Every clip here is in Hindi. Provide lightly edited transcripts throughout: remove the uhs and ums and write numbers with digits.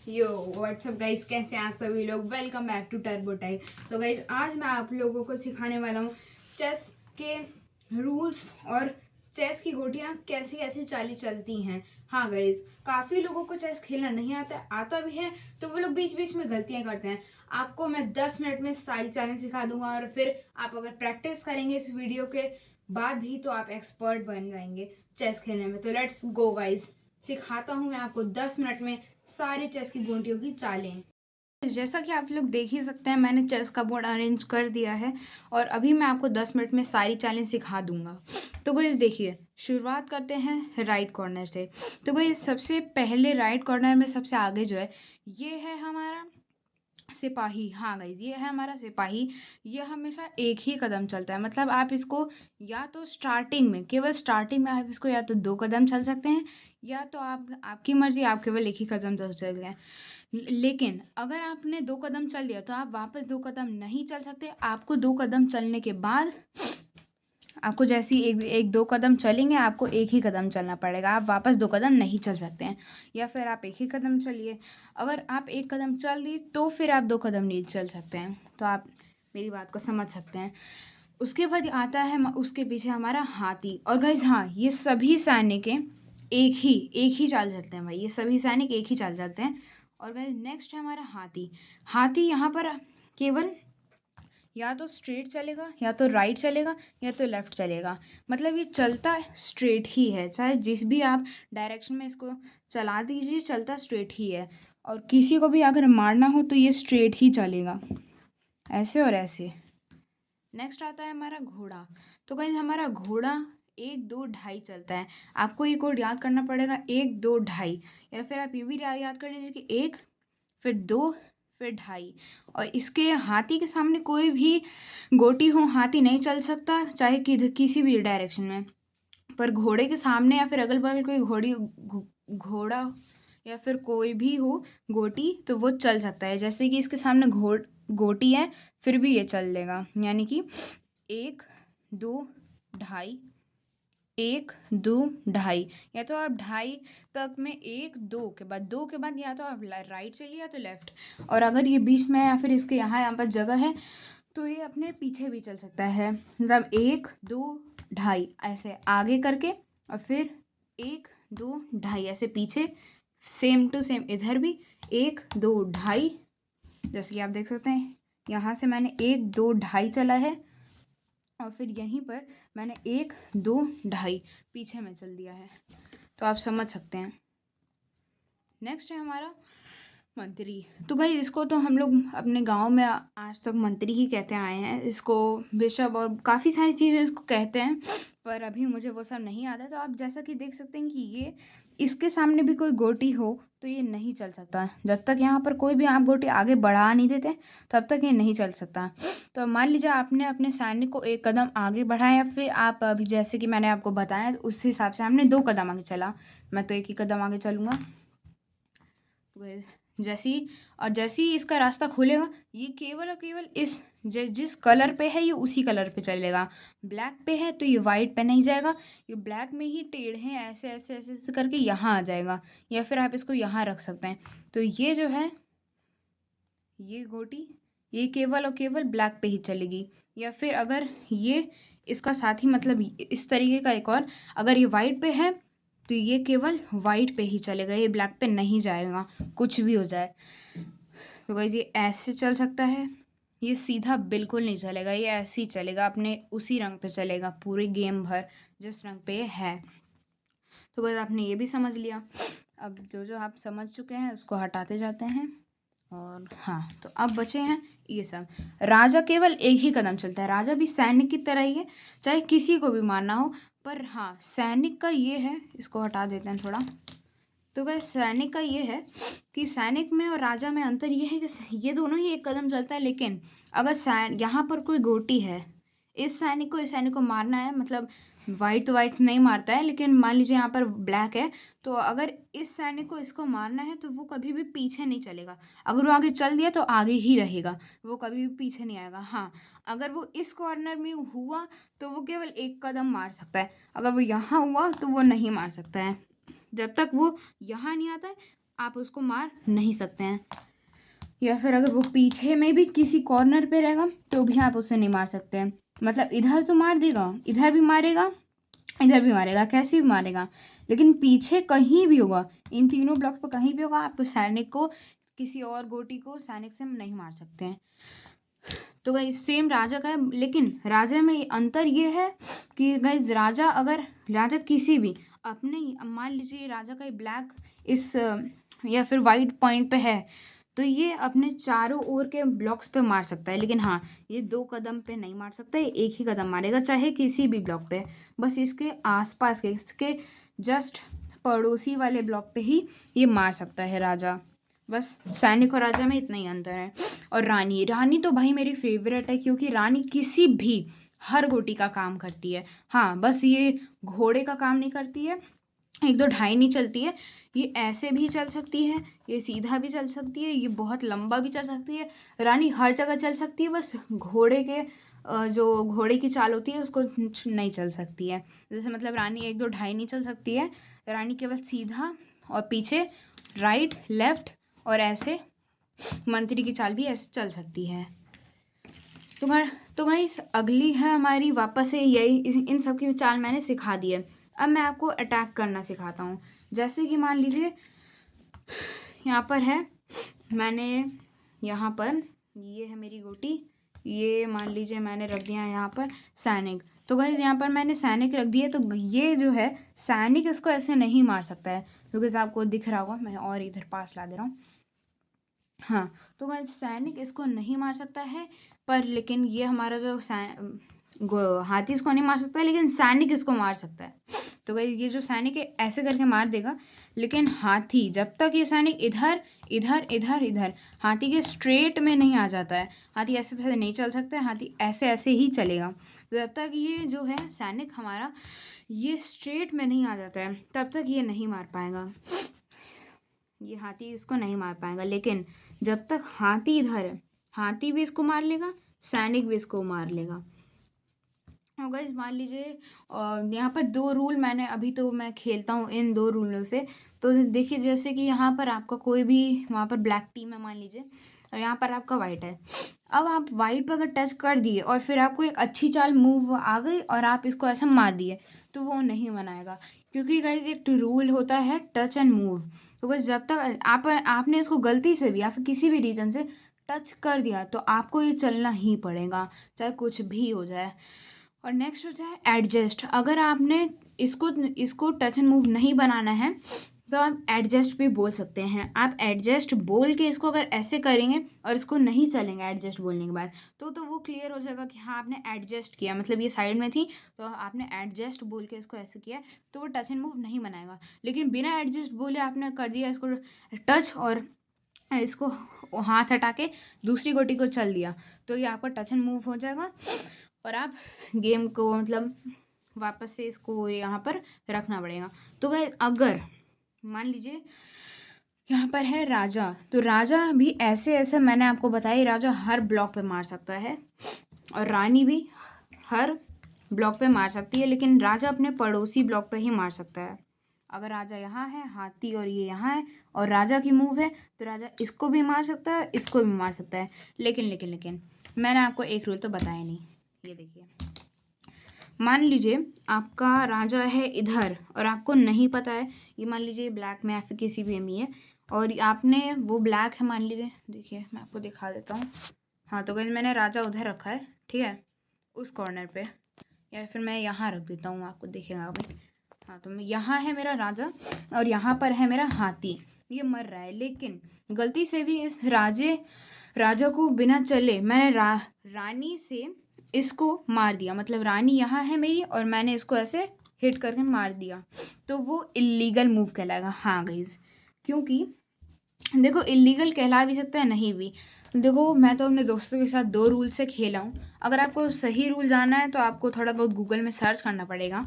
यो व्हाट्सअप गाइस, कैसे हैं आप सभी लोग। Welcome back to turbo type. तो गाइस आज मैं आप लोगों को सिखाने वाला हूँ चेस के रूल्स और चेस की गोटियाँ कैसी कैसी चाली चलती हैं। हाँ गाइस, काफ़ी लोगों को चेस खेलना नहीं आता भी है, तो वो लोग बीच बीच में गलतियाँ करते हैं। आपको मैं 10 मिनट में सारी चालें सिखा दूंगा और फिर आप अगर प्रैक्टिस करेंगे इस वीडियो के बाद भी तो आप एक्सपर्ट बन जाएंगे चेस खेलने में। तो लेट्स गो गाइस, सिखाता हूँ मैं आपको 10 मिनट में सारे चेस की गोटियों की चालें। जैसा कि आप लोग देख ही सकते हैं, मैंने चेस का बोर्ड अरेंज कर दिया है और अभी मैं आपको 10 मिनट में सारी चालें सिखा दूंगा। तो गाइस देखिए, शुरुआत करते हैं राइट कॉर्नर से। तो गाइस सबसे पहले राइट कॉर्नर में सबसे आगे जो है ये है हमारा सिपाही। हाँ गाइज, ये है हमारा सिपाही। ये हमेशा एक ही कदम चलता है, मतलब आप इसको या तो स्टार्टिंग में, केवल स्टार्टिंग में आप इसको या तो 2 कदम चल सकते हैं, या तो आपकी मर्जी, आप केवल एक ही कदम चल सकते हैं। लेकिन अगर आपने 2 कदम चल दिया तो आप वापस 2 कदम नहीं चल सकते। आपको 2 कदम चलने के बाद, आपको जैसे ही एक 2 कदम चलेंगे, आपको एक ही कदम चलना पड़ेगा। आप वापस 2 कदम नहीं चल सकते हैं, या फिर आप एक ही कदम चलिए। अगर आप एक कदम चल दिए तो फिर आप 2 कदम नहीं चल सकते हैं। तो आप मेरी बात को समझ सकते हैं। उसके बाद आता है उसके पीछे हमारा हाथी। और गाइस हाँ, ये सभी सैनिक एक ही चाल चलते हैं भाई, ये सभी सैनिक एक ही चाल चलते हैं। और गाइस नेक्स्ट है हमारा हाथी। हाथी यहाँ पर केवल या तो स्ट्रेट चलेगा, या तो राइट चलेगा, या तो लेफ्ट चलेगा। मतलब ये चलता स्ट्रेट ही है, चाहे जिस भी आप डायरेक्शन में इसको चला दीजिए, चलता स्ट्रेट ही है। और किसी को भी अगर मारना हो तो ये स्ट्रेट ही चलेगा, ऐसे और ऐसे। नेक्स्ट आता है हमारा घोड़ा। तो गाइस हमारा घोड़ा 1 2 ढाई चलता है। आपको ये कोड याद करना पड़ेगा, 1 2 ढाई, या फिर आप ये भी याद कर लीजिए कि 1 फिर 2 फिर ढाई। और इसके हाथी के सामने कोई भी गोटी हो, हाथी नहीं चल सकता, चाहे किसी भी डायरेक्शन में। पर घोड़े के सामने या फिर अगल बगल कोई घोड़ा या फिर कोई भी हो गोटी, तो वो चल सकता है। जैसे कि इसके सामने गोटी है, फिर भी ये चल लेगा। यानी कि 1 2 ढाई, 1 2 ढाई, या तो आप ढाई तक में 1 2 के बाद, 2 के बाद या तो आप राइट चलिए या तो लेफ्ट। और अगर ये बीच में या फिर इसके यहाँ पर जगह है तो ये अपने पीछे भी चल सकता है। मतलब 1 2 ढाई ऐसे आगे करके, और फिर 1 2 ढाई ऐसे पीछे। सेम टू सेम इधर भी 1 2 ढाई। जैसे कि आप देख सकते हैं, यहाँ से मैंने 1 2 ढाई चला है, और फिर यहीं पर मैंने 1 2 ढाई पीछे में चल दिया है। तो आप समझ सकते हैं। नेक्स्ट है हमारा मंत्री। तो भाई इसको तो हम लोग अपने गांव में आज तक मंत्री ही कहते आए हैं। इसको बिशप और काफ़ी सारी चीज़ें इसको कहते हैं, पर अभी मुझे वो सब नहीं आता। तो आप जैसा कि देख सकते हैं कि ये, इसके सामने भी कोई गोटी हो तो ये नहीं चल सकता। जब तक यहाँ पर कोई भी आप गोटी आगे बढ़ा नहीं देते, तब तक ये नहीं चल सकता। तो मान लीजिए आपने अपने सैनिक को 1 कदम आगे बढ़ाया, फिर आप अभी जैसे कि मैंने आपको बताया उस हिसाब से हमने 2 कदम आगे चला। मैं तो 1 ही कदम आगे चलूँगा। जैसे ही इसका रास्ता खुलेगा, ये केवल और केवल इस जिस कलर पे है ये उसी कलर पे चलेगा। ब्लैक पे है तो ये वाइट पे नहीं जाएगा, ये ब्लैक में ही टेढ़े ऐसे ऐसे ऐसे ऐसे करके यहाँ आ जाएगा, या फिर आप इसको यहाँ रख सकते हैं। तो ये जो है, ये गोटी ये केवल और केवल ब्लैक पे ही चलेगी। या फिर अगर ये इसका साथी, मतलब इस तरीके का एक और, अगर ये वाइट पे है तो ये केवल वाइट पे ही चलेगा, ये ब्लैक पे नहीं जाएगा, कुछ भी हो जाए। तो गाइस ये ऐसे चल सकता है, ये सीधा बिल्कुल नहीं चलेगा, ये ऐसे ही चलेगा, अपने उसी रंग पे चलेगा पूरे गेम भर जिस रंग पे है। तो गाइस आपने ये भी समझ लिया। अब जो जो आप समझ चुके हैं उसको हटाते जाते हैं। और हाँ, तो अब बचे हैं ये सब। राजा केवल एक ही कदम चलता है, राजा भी सैनिक की तरह ही है, चाहे किसी को भी मारना हो। पर हाँ, सैनिक का ये है, इसको हटा देते हैं थोड़ा। तो वह सैनिक का ये है कि सैनिक में और राजा में अंतर ये है कि ये दोनों ही एक कदम चलता है, लेकिन अगर यहाँ पर कोई गोटी है, इस सैनिक को मारना है, मतलब वाइट तो वाइट नहीं मारता है, लेकिन मान लीजिए यहाँ पर ब्लैक है, तो अगर इस सैनिक को इसको मारना है तो वो कभी भी पीछे नहीं चलेगा। अगर वो आगे चल दिया तो आगे ही रहेगा, वो कभी भी पीछे नहीं आएगा। हाँ, अगर वो इस कॉर्नर में हुआ तो वो केवल 1 कदम मार सकता है, अगर वो यहाँ हुआ तो वो नहीं मार सकता है। जब तक वो यहाँ नहीं आता है आप उसको मार नहीं सकते हैं। या फिर अगर वो पीछे में भी किसी कॉर्नर पे रहेगा तो भी आप उससे नहीं मार सकते हैं। मतलब इधर तो मार देगा, इधर भी मारेगा, इधर भी मारेगा, कैसे भी मारेगा, लेकिन पीछे कहीं भी होगा, इन तीनों ब्लॉक पे कहीं भी होगा, आप सैनिक को, किसी और गोटी को सैनिक से नहीं मार सकते हैं। तो गाइस सेम राजा का है, लेकिन राजा में अंतर ये है कि गाइस राजा किसी भी अपने, मान लीजिए राजा का ब्लैक इस या फिर वाइट पॉइंट पे है, तो ये अपने चारों ओर के ब्लॉक्स पे मार सकता है। लेकिन हाँ, ये 2 कदम पे नहीं मार सकता, ये एक ही कदम मारेगा, चाहे किसी भी ब्लॉक पे, बस इसके आसपास के, इसके जस्ट पड़ोसी वाले ब्लॉक पे ही ये मार सकता है राजा। बस सैनिक और राजा में इतना ही अंतर है। और रानी तो भाई मेरी फेवरेट है, क्योंकि रानी किसी भी हर गोटी का काम करती है। हाँ, बस ये घोड़े का काम नहीं करती है, 1 2 ढाई नहीं चलती है, ये ऐसे भी चल सकती है, ये सीधा भी चल सकती है, ये बहुत लंबा भी चल सकती है। रानी हर जगह चल सकती है, बस घोड़े के जो घोड़े की चाल होती है उसको नहीं चल सकती है। जैसे मतलब रानी 1 2 ढाई नहीं चल सकती है, रानी केवल सीधा और पीछे, राइट लेफ्ट, और ऐसे मंत्री की चाल भी ऐसे चल सकती है। तो गाइस अगली है हमारी, वापस से यही इन सब की चाल मैंने सिखा दी है। अब मैं आपको अटैक करना सिखाता हूँ। जैसे कि मान लीजिए यहाँ पर है, मैंने यहाँ पर, ये है मेरी गोटी, ये मान लीजिए मैंने रख दिया यहाँ पर सैनिक। तो गाइस यहाँ पर मैंने सैनिक रख दिया, तो ये जो है सैनिक इसको ऐसे नहीं मार सकता है, क्योंकि आपको दिख रहा होगा, मैं और इधर पास ला दे रहा हूँ। हाँ, तो गाइस सैनिक इसको नहीं मार सकता है, पर लेकिन ये हमारा जो हाथी इसको नहीं मार सकता है, लेकिन सैनिक इसको मार सकता है। तो गाइस ये जो सैनिक है ऐसे करके मार देगा, लेकिन हाथी जब तक ये सैनिक इधर इधर इधर इधर हाथी के स्ट्रेट में नहीं आ जाता है, हाथी ऐसे ऐसे नहीं चल सकता है, हाथी ऐसे ऐसे ही चलेगा। जब तक ये जो है सैनिक हमारा ये स्ट्रेट में नहीं आ जाता है, तब तक ये नहीं मार पाएगा, ये हाथी इसको नहीं मार पाएगा। लेकिन जब तक हाथी इधर है, हाथी भी इसको मार लेगा, सैनिक भी इसको मार लेगा। और गाइस मान लीजिए यहाँ पर 2 रूल मैंने, अभी तो मैं खेलता हूँ इन 2 रूलों से। तो देखिए जैसे कि यहाँ पर आपका कोई भी, वहाँ पर ब्लैक टीम है मान लीजिए, और यहाँ पर आपका वाइट है। अब आप वाइट पर अगर टच कर दिए और फिर आपको एक अच्छी चाल मूव आ गई और आप इसको ऐसा मार दिए, तो वो नहीं बनाएगा, क्योंकि गाइस एक रूल होता है टच एंड मूव। तो गाइस जब तक आपने इसको गलती से भी या फिर किसी भी रीजन से टच कर दिया, तो आपको ये चलना ही पड़ेगा, चाहे कुछ भी हो जाए। और नेक्स्ट होता है एडजस्ट। अगर आपने इसको टच एंड मूव नहीं बनाना है, तो आप एडजस्ट भी बोल सकते हैं। आप एडजस्ट बोल के इसको अगर ऐसे करेंगे और इसको नहीं चलेंगे एडजस्ट बोलने के बाद, तो वो क्लियर हो जाएगा कि हाँ आपने एडजस्ट किया, मतलब ये साइड में थी तो आपने एडजस्ट बोल के इसको ऐसे किया, तो वो टच एंड मूव नहीं बनाएगा। लेकिन बिना एडजस्ट बोले आपने कर दिया इसको टच, और इसको हाथ हटा के दूसरी गोटी को चल दिया, तो ये आपका टच एंड मूव हो जाएगा, और आप गेम को मतलब वापस से इसको यहाँ पर रखना पड़ेगा। तो गाइस अगर मान लीजिए यहाँ पर है राजा, तो राजा भी ऐसे ऐसे मैंने आपको बताया, राजा हर ब्लॉक पे मार सकता है, और रानी भी हर ब्लॉक पे मार सकती है, लेकिन राजा अपने पड़ोसी ब्लॉक पे ही मार सकता है। अगर राजा यहाँ है, हाथी और ये यहाँ है, और राजा की मूव है, तो राजा इसको भी मार सकता है, इसको भी मार सकता है। लेकिन मैंने आपको एक रूल तो बताया नहीं। ये देखिए, मान लीजिए आपका राजा है इधर और आपको नहीं पता है, ये मान लीजिए ब्लैक में या फिर किसी भी में है, और आपने वो ब्लैक है मान लीजिए, देखिए मैं आपको दिखा देता हूँ। हाँ, तो गाइस मैंने राजा उधर रखा है, ठीक है, उस कॉर्नर पे, या फिर मैं यहाँ रख देता हूँ, आपको दिखेगा भाई। हाँ, तो यहाँ है मेरा राजा और यहाँ पर है मेरा हाथी, ये मर रहा है, लेकिन गलती से भी इस राजा को बिना चले मैंने रानी से इसको मार दिया, मतलब रानी यहाँ है मेरी और मैंने इसको ऐसे हिट करके मार दिया, तो वो इलीगल मूव कहलाएगा। हाँ गाइस, क्योंकि देखो इलीगल कहला भी सकता है, नहीं भी। देखो मैं तो अपने दोस्तों के साथ 2 रूल से खेला हूँ, अगर आपको सही रूल जानना है तो आपको थोड़ा बहुत गूगल में सर्च करना पड़ेगा,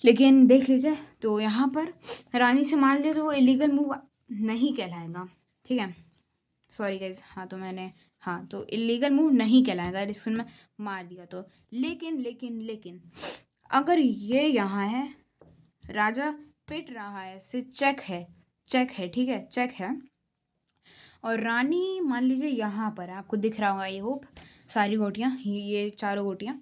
लेकिन देख लीजिए। तो यहाँ पर रानी से मार दिया तो वो इलीगल मूव नहीं कहलाएगा, ठीक है, सॉरी गाइज। हाँ, तो इलीगल मूव नहीं कहलाएगा इसको मैं मार दिया तो। लेकिन अगर ये यहाँ है, राजा पिट रहा है, से चेक है, चेक है, ठीक है, चेक है। और रानी मान लीजिए यहाँ पर है, आपको दिख रहा होगा ये होप सारी गोटियाँ, ये चारों गोटियाँ।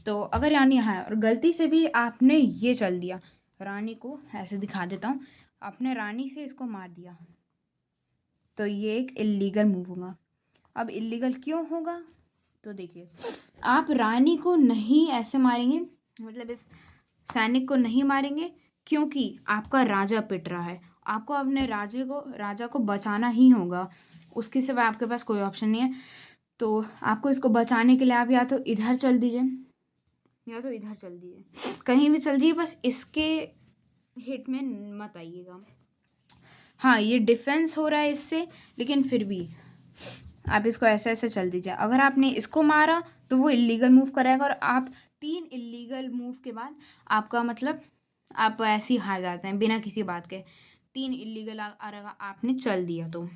तो अगर रानी यहाँ है और गलती से भी आपने ये चल दिया, रानी को ऐसे दिखा देता हूँ, आपने रानी से इसको मार दिया, तो ये एक इल्लीगल मूव होगा। अब इल्लीगल क्यों होगा, तो देखिए, आप रानी को नहीं ऐसे मारेंगे, मतलब इस सैनिक को नहीं मारेंगे, क्योंकि आपका राजा पिट रहा है, आपको अपने राजा को बचाना ही होगा, उसके सिवा आपके पास कोई ऑप्शन नहीं है। तो आपको इसको बचाने के लिए आप या तो इधर चल दीजिए या तो इधर चल दीजिए, कहीं भी चल दीजिए, बस इसके हिट में मत आइएगा। हाँ, ये डिफेंस हो रहा है इससे, लेकिन फिर भी आप इसको ऐसे ऐसे चल दीजिए। अगर आपने इसको मारा तो वो इल्लीगल मूव कराएगा, और आप 3 इल्लीगल मूव के बाद आपका मतलब आप ऐसे ही हार जाते हैं बिना किसी बात के। 3 इल्लीगल आपने चल दिया तो।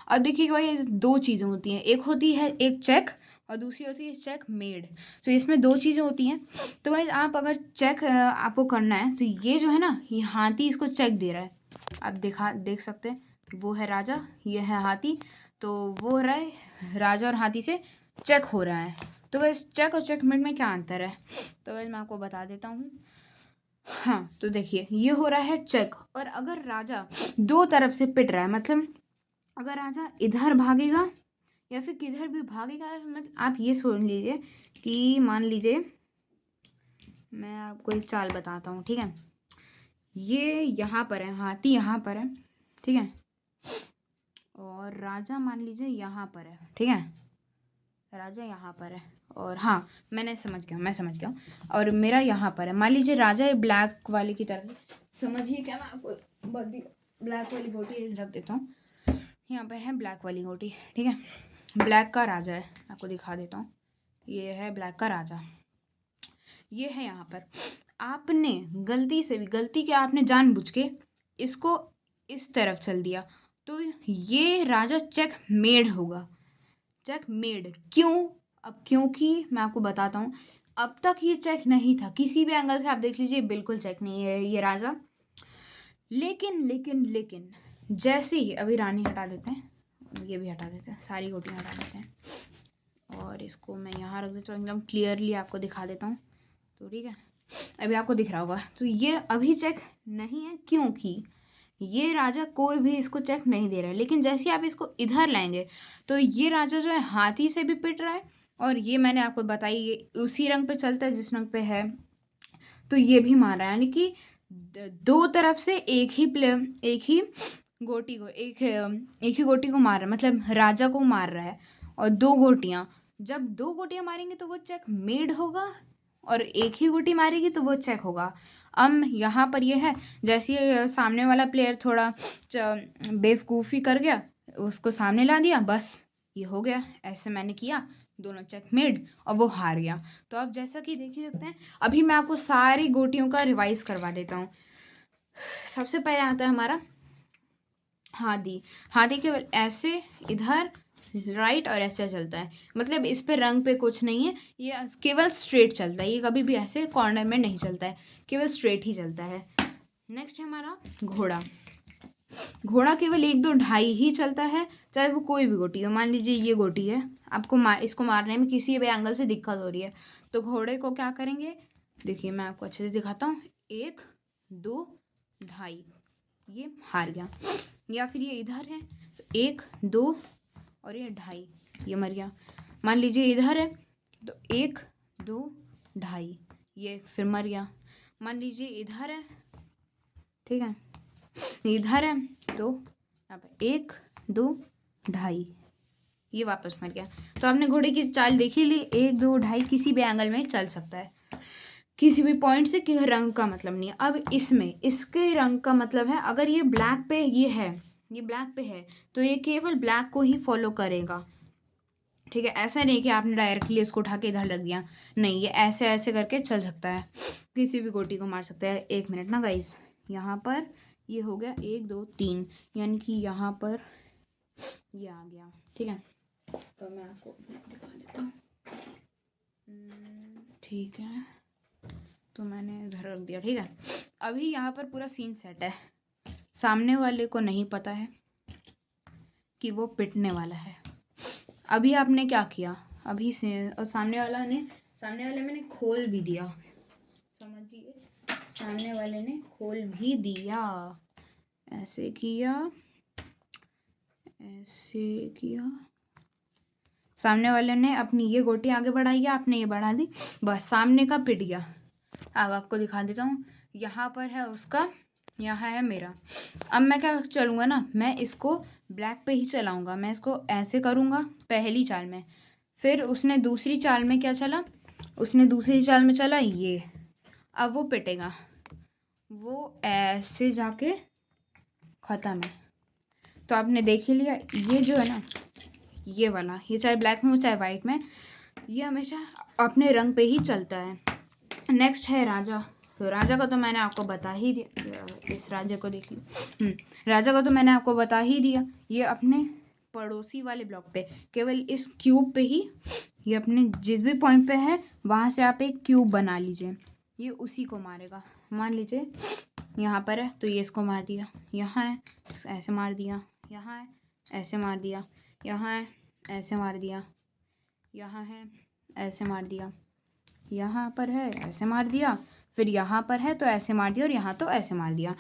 और देखिए भाई, 2 चीज़ें होती हैं, एक होती है एक चेक और दूसरी होती है चेक मेड। तो इसमें 2 चीज़ें होती हैं। तो भाई आप अगर चेक आपको करना है, तो ये जो है ना, ये हाथी इसको चेक दे रहा है, आप देख सकते हैं, वो है राजा, ये है हाथी, तो वो हो रहा है राजा और हाथी से चेक हो रहा है। तो वैसे चेक और चेकमेट में क्या अंतर है, तो वैसे मैं आपको बता देता हूँ। हाँ, तो देखिए, ये हो रहा है चेक, और अगर राजा 2 तरफ से पिट रहा है, मतलब अगर राजा इधर भागेगा या फिर किधर भी भागेगा, मतलब आप ये सोच लीजिए कि मान लीजिए मैं आपको एक चाल बताता हूँ, ठीक है, ये यहाँ पर है, हाथी यहाँ पर है, ठीक है, और राजा मान लीजिए यहाँ पर है, ठीक है, राजा यहाँ पर है, और हाँ, मैं समझ गया हूँ, और मेरा यहाँ पर है। मान लीजिए राजा ये ब्लैक वाले की तरफ से, समझिए क्या, मैं आपको ब्लैक वाली गोटी रख देता हूँ, यहाँ पर है ब्लैक वाली गोटी, ठीक है, ब्लैक का राजा है, आपको दिखा देता हूँ, ये है ब्लैक का राजा, ये है यहाँ पर। आपने गलती के आपने जानबूझ के इसको इस तरफ चल दिया, तो ये राजा चेक मेड होगा। चेक मेड क्यों, अब क्योंकि मैं आपको बताता हूँ, अब तक ये चेक नहीं था, किसी भी एंगल से आप देख लीजिए, बिल्कुल चेक नहीं है ये राजा। लेकिन जैसे ही अभी रानी हटा देते हैं, ये भी हटा देते हैं, सारी गोटियाँ हटा देते हैं, और इसको मैं यहाँ रख देता हूँ, एकदम क्लियरली आपको दिखा देता हूँ, तो ठीक है, अभी आपको दिख रहा होगा। तो ये अभी चेक नहीं है, क्योंकि ये राजा कोई भी इसको चेक नहीं दे रहा है, लेकिन जैसे आप इसको इधर लाएंगे, तो ये राजा जो है हाथी से भी पिट रहा है, और ये मैंने आपको बताई, ये उसी रंग पे चलता है जिस रंग पे है, तो ये भी मार रहा है, यानी कि 2 तरफ से एक ही गोटी को एक ही गोटी को मार रहा है, मतलब राजा को मार रहा है, और 2 गोटियाँ, जब 2 गोटियाँ मारेंगे तो वो चेक मेड होगा, और एक ही गोटी मारेगी तो वो चेक होगा। अब यहाँ पर ये है, जैसे ही सामने वाला प्लेयर थोड़ा बेवकूफ़ी कर गया, उसको सामने ला दिया, बस ये हो गया, ऐसे मैंने किया, दोनों चेक मेड, और वो हार गया। तो अब जैसा कि देख ही सकते हैं, अभी मैं आपको सारी गोटियों का रिवाइज करवा देता हूँ। सबसे पहले आता है हमारा हाथी केवल ऐसे इधर राइट और ऐसे चलता है, मतलब इस पे रंग पे कुछ नहीं है, ये केवल स्ट्रेट चलता है, ये कभी भी ऐसे कॉर्नर में नहीं चलता है, केवल स्ट्रेट ही चलता है। नेक्स्ट है हमारा घोड़ा केवल 1 2 ढाई ही चलता है, चाहे वो कोई भी गोटी हो। मान लीजिए ये गोटी है, आपको इसको मारने में किसी भी एंगल से दिक्कत हो रही है, तो घोड़े को क्या करेंगे, देखिए मैं आपको अच्छे से दिखाता हूँ, 1 2 ढाई, ये हार गया। या फिर ये इधर है, तो 1 2 और ये ढाई, ये मर गया। मान लीजिए इधर है, तो 1 2 ढाई, ये फिर मर गया। मान लीजिए इधर है, ठीक है, इधर है, तो यहाँ पे 1 2 ढाई, ये वापस मर गया। तो आपने घोड़े की चाल देखी ली, 1 2 ढाई किसी भी एंगल में चल सकता है, किसी भी पॉइंट से, कि रंग का मतलब नहीं है। अब इसमें इसके रंग का मतलब है, अगर ये ब्लैक पे ये ब्लैक पे है, तो ये केवल ब्लैक को ही फॉलो करेगा, ठीक है, ऐसा नहीं कि आपने डायरेक्टली इसको उठा के इधर रख दिया, नहीं, ये ऐसे ऐसे करके चल सकता है, किसी भी गोटी को मार सकता है। 1 मिनट ना गाइस, यहाँ पर ये हो गया 1 2 3, यानी कि यहाँ पर ये आ गया, ठीक है, तो मैं आपको दिखा देता हूँ, ठीक है, तो मैंने इधर रख दिया, ठीक है। अभी यहाँ पर पूरा सीन सेट है, सामने वाले को नहीं पता है कि वो पिटने वाला है। अभी आपने क्या किया, अभी से, और सामने वाले मैंने खोल भी दिया, समझिए, सामने वाले ने खोल भी दिया। ऐसे किया, ऐसे किया, सामने वाले ने अपनी ये गोटी आगे बढ़ाई, आपने ये बढ़ा दी, बस सामने का पिट गया। अब आपको दिखा देता हूँ, यहाँ पर है उसका, यहाँ है मेरा। अब मैं क्या चलूँगा ना, मैं इसको ब्लैक पे ही चलाऊँगा। मैं इसको ऐसे करूँगा पहली चाल में, फिर उसने दूसरी चाल में क्या चला, उसने दूसरी चाल में चला ये। अब वो पिटेगा, वो ऐसे जाके ख़त्म है। तो आपने देख ही लिया, ये जो है ना, ये वाला, ये चाहे ब्लैक में हो चाहे वाइट में, ये हमेशा अपने रंग पे ही चलता है। नेक्स्ट है राजा। तो राजा का तो मैंने आपको बता ही दिया, इस राजा को देख लीजिए, राजा का तो मैंने आपको बता ही दिया। ये अपने पड़ोसी वाले ब्लॉक पे, केवल इस क्यूब पे ही, ये अपने जिस भी पॉइंट पे है वहाँ से आप एक क्यूब बना लीजिए, ये उसी को मारेगा। मान लीजिए यहाँ पर है तो ये इसको मार दिया, यहाँ है ऐसे मार दिया, यहाँ है ऐसे मार दिया, यहाँ है ऐसे मार दिया, यहाँ है ऐसे मार दिया, यहाँ पर है ऐसे मार दिया, फिर यहाँ पर है तो ऐसे मार दिया, और यहाँ तो ऐसे मार दिया।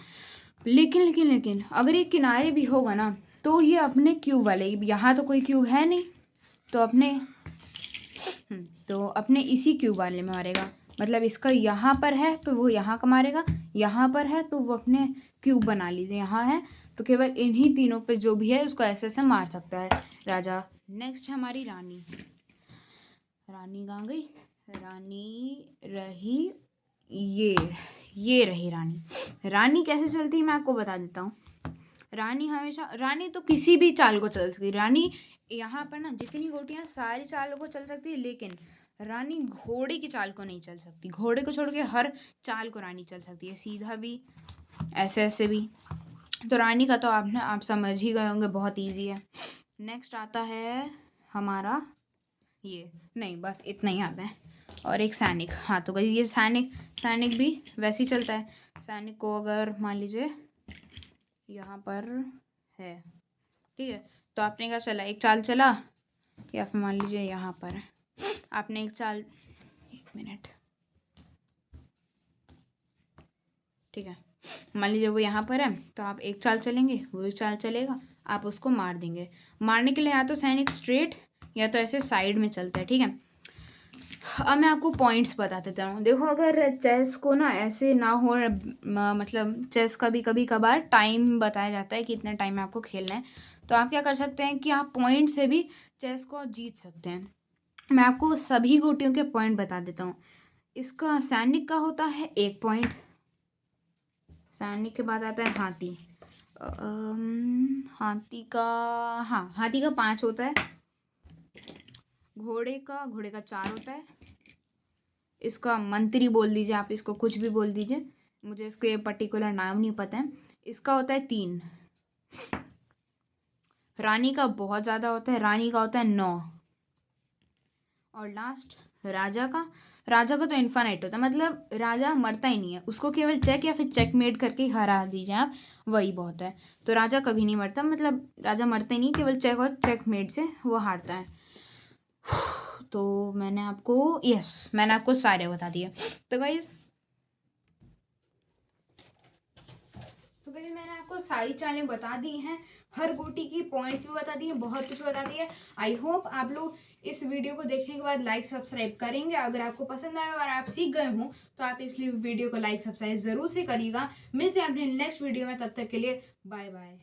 लेकिन अगर ये किनारे भी होगा ना, तो ये अपने क्यूब वाले, यहाँ तो कोई क्यूब है नहीं, तो अपने इसी क्यूब वाले में मारेगा। मतलब इसका यहाँ पर है तो वो यहाँ का मारेगा, यहाँ पर है तो वो अपने क्यूब बना लीजिए, यहाँ है तो केवल इन्हीं तीनों पे जो भी है उसको ऐसे ऐसे मार सकता है राजा। नेक्स्ट है हमारी रानी। रानी कहाँ गई, रानी रही ये रही रानी। रानी कैसे चलती है मैं आपको बता देता हूँ। रानी तो किसी भी चाल को चल सकती है। रानी यहाँ पर ना जितनी गोटियाँ सारी चालों को चल सकती है, लेकिन रानी घोड़े की चाल को नहीं चल सकती। घोड़े को छोड़ के हर चाल को रानी चल सकती है, सीधा भी, ऐसे ऐसे भी। तो रानी का तो आप समझ ही गए होंगे, बहुत ईजी है। नेक्स्ट आता है हमारा ये, नहीं बस इतना ही आता है, और एक सैनिक। हाँ तो भाई ये सैनिक भी वैसे ही चलता है। सैनिक को अगर मान लीजिए यहाँ पर है, ठीक है, तो आपने क्या चला, एक चाल चला, या फिर मान लीजिए यहाँ पर आपने एक चाल, एक मिनट, ठीक है, मान लीजिए वो यहाँ पर है तो आप एक चाल चलेंगे, वो एक चाल चलेगा, आप उसको मार देंगे। मारने के लिए या तो सैनिक स्ट्रेट या तो ऐसे साइड में चलता है, ठीक है। अब मैं आपको पॉइंट्स बता देता हूँ। देखो अगर चेस को ना ऐसे ना हो, मतलब चेस का भी कभी कभार टाइम बताया जाता है कि इतने टाइम में आपको खेलना है, तो आप क्या कर सकते हैं कि आप पॉइंट से भी चेस को जीत सकते हैं। मैं आपको सभी गोटियों के पॉइंट बता देता हूँ। इसका सैनिक का होता है 1 पॉइंट, सैनिक के बाद आता है हाथी। हाथी का 5 होता है। घोड़े का 4 होता है। इसका मंत्री बोल दीजिए, आप इसको कुछ भी बोल दीजिए, मुझे इसके पर्टिकुलर नाम नहीं पता है। इसका होता है 3। रानी का बहुत ज़्यादा होता है, रानी का होता है 9। और लास्ट राजा का तो इन्फानाइट होता है, मतलब राजा मरता ही नहीं है, उसको केवल चेक या फिर चेकमेट करके हरा दीजिए आप, वही बहुत है। तो राजा कभी नहीं मरता, मतलब राजा मरता ही नहीं, केवल चेक और चेकमेट से वो हारता है। तो मैंने आपको सारे बता दिए। तो गाइज मैंने आपको सारी चालें बता दी हैं, हर गोटी की पॉइंट्स भी बता दिए, बहुत कुछ बता दिया। आई होप आप लोग इस वीडियो को देखने के बाद लाइक सब्सक्राइब करेंगे। अगर आपको पसंद आया और आप सीख गए हो तो आप इसलिए वीडियो को लाइक सब्सक्राइब ज़रूर से करिएगा। मिलते हैं अपने नेक्स्ट वीडियो में, तब तक के लिए बाय बाय।